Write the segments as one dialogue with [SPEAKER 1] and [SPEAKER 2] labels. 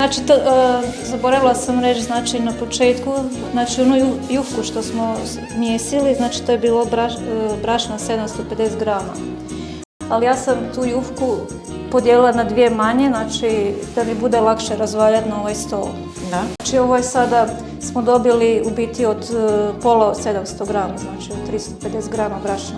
[SPEAKER 1] Znači, zaboravila sam reći, znači, na početku, znači, onu juhku što smo mijesili, znači, to je bilo brašna 750 grama. Ali ja sam tu juhku podijelila na dvije manje, znači, da mi bude lakše razvaljati na ovaj stol.
[SPEAKER 2] Da.
[SPEAKER 1] Znači, ovo je sada, smo dobili u biti od pola od 700 grama, znači, od 350 grama brašna.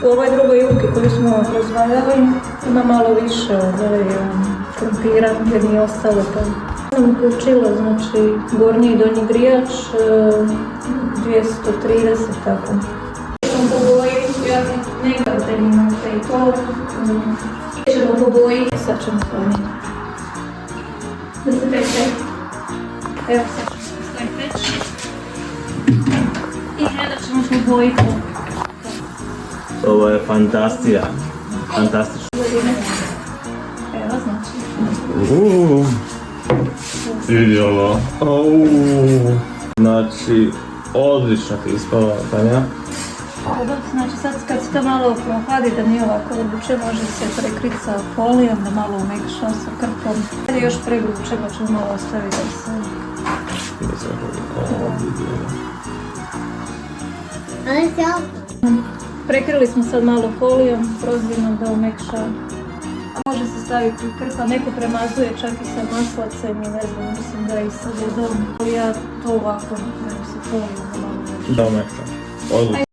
[SPEAKER 1] U ovoj drugoj juhki koju smo razvaljali ima malo više od ove krompira jer mi je ostalo pa. Sam uključila, znači, gornji i donji grijač 230, tako. Ćemo po boji, ja ne gledate imate i to. Ćemo po boji, sad ćemo staviti. Da se peče. Evo sad ćemo staviti peč. I gledat ćemo po boji.
[SPEAKER 3] Ovo je fantastija. Fantastično.
[SPEAKER 1] Evo, znači.
[SPEAKER 3] Idealno. Znači, odlično ti ispala, Tanja.
[SPEAKER 1] Znači sad kad se to malo prohladi da nije ovako vruće, može se prekriti sa folijom da malo umekša sa krpom. Kad je još pregruče pa ćemo malo ostaviti da se... Prekrili smo sad malo folijom, prozirnom da umekša. Može se staviti krpa, neko premazuje čak i sa maslacem i ne znam, mislim da i sa vodom. Ja to ovako, da se folijom da malo umekša.
[SPEAKER 3] Da umekša. Odlično.